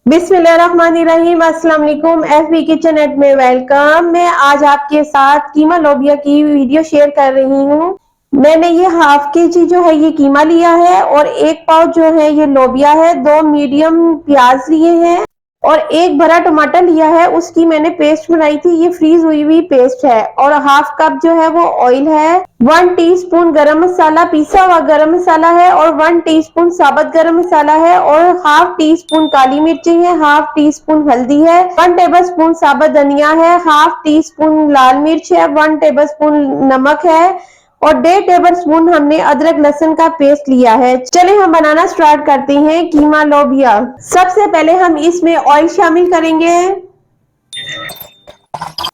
बिस्मिल्लाहिर्रहमानिर्रहीम। अस्सलाम वालेकुम। एफबी किचन एट में वेलकम। मैं आज आपके साथ कीमा लोबिया की वीडियो शेयर कर रही हूँ। मैंने ये हाफ केजी जो है ये कीमा लिया है और एक पाव जो है ये लोबिया है, दो मीडियम प्याज लिए हैं और एक बड़ा टमाटर लिया है। उसकी मैंने पेस्ट बनाई थी, ये फ्रीज हुई हुई पेस्ट है। और हाफ कप जो है वो ऑयल है, 1 टीस्पून गरम मसाला, पिसा हुआ गरम मसाला है और 1 टीस्पून साबुत गरम मसाला है और हाफ टी स्पून काली मिर्ची है, हाफ टी स्पून हल्दी है, 1 टेबल स्पून साबुत धनिया है, हाफ टी स्पून लाल मिर्च है, 1 टेबल स्पून नमक है और 1.5 टेबल स्पून हमने अदरक लहसुन का पेस्ट लिया है। चले हम बनाना स्टार्ट करते हैं कीमा लोबिया। सबसे पहले हम इसमें ऑयल शामिल करेंगे,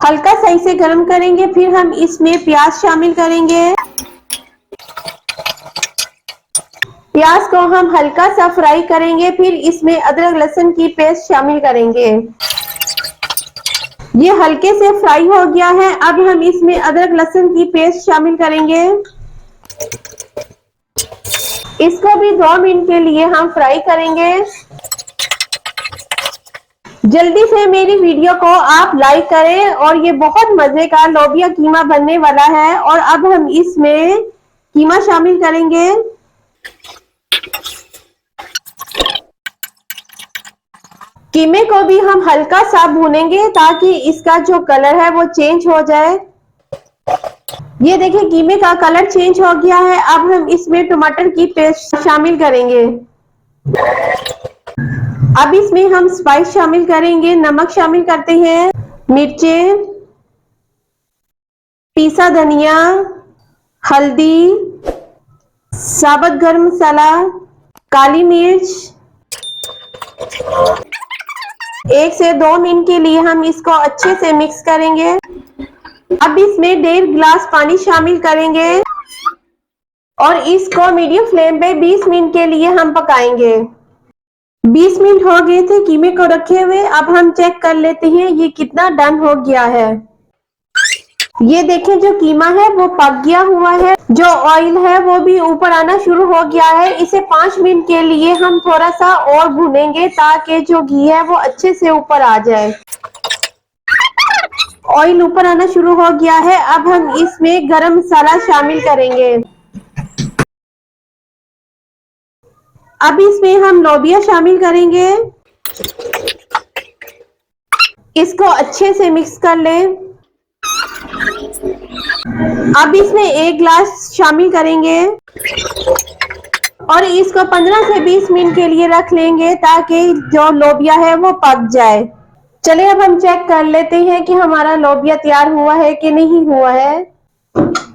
हल्का सा इसे गर्म करेंगे। फिर हम इसमें प्याज शामिल करेंगे। प्याज को हम हल्का सा फ्राई करेंगे। फिर इसमें अदरक लहसुन की पेस्ट शामिल करेंगे। ये हल्के से फ्राई हो गया है। अब हम इसमें अदरक लहसुन की पेस्ट शामिल करेंगे। इसको भी 2 मिनट के लिए हम फ्राई करेंगे। जल्दी से मेरी वीडियो को आप लाइक करें और ये बहुत मजे का लोबिया कीमा बनने वाला है। और अब हम इसमें कीमा शामिल करेंगे। कीमे को भी हम हल्का सा भूनेंगे ताकि इसका जो कलर है वो चेंज हो जाए। ये देखिए कीमे का कलर चेंज हो गया है। अब हम इसमें टमाटर की पेस्ट शामिल करेंगे। अब इसमें हम स्पाइस शामिल करेंगे। नमक शामिल करते हैं, मिर्चें, पिसा धनिया, हल्दी, साबुत गरम मसाला, काली मिर्च। 1 से 2 मिनट के लिए हम इसको अच्छे से मिक्स करेंगे। अब इसमें 1.5 गिलास पानी शामिल करेंगे और इसको मीडियम फ्लेम पे 20 मिनट के लिए हम पकाएंगे। 20 मिनट हो गए थे कीमे को रखे हुए। अब हम चेक कर लेते हैं ये कितना डन हो गया है। ये देखें जो कीमा है वो पक गया हुआ है, जो ऑयल है वो भी ऊपर आना शुरू हो गया है। इसे 5 मिनट के लिए हम थोड़ा सा और भूनेंगे ताकि जो घी है वो अच्छे से ऊपर आ जाए। ऑयल ऊपर आना शुरू हो गया है। अब हम इसमें गरम मसाला शामिल करेंगे। अब इसमें हम लोबिया शामिल करेंगे। इसको अच्छे से मिक्स कर लें। अब इसमें 1 गिलास शामिल करेंगे और इसको 15 से 20 मिनट के लिए रख लेंगे ताकि जो लोबिया है वो पक जाए। चलिए अब हम चेक कर लेते हैं कि हमारा लोबिया तैयार हुआ है कि नहीं हुआ है।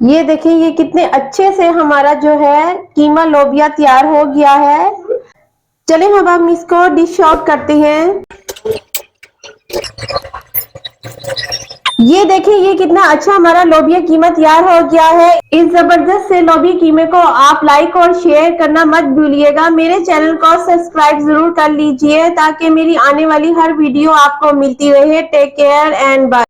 ये देखिए ये कितने अच्छे से हमारा जो है कीमा लोबिया तैयार हो गया है। चलिए अब हम इसको डिश आउट करते हैं। ये देखिए ये कितना अच्छा हमारा लोबिया कीमा तैयार हो गया है। इस जबरदस्त से लोबिया कीमे को आप लाइक और शेयर करना मत भूलिएगा। मेरे चैनल को सब्सक्राइब जरूर कर लीजिए ताकि मेरी आने वाली हर वीडियो आपको मिलती रहे। Take care and bye.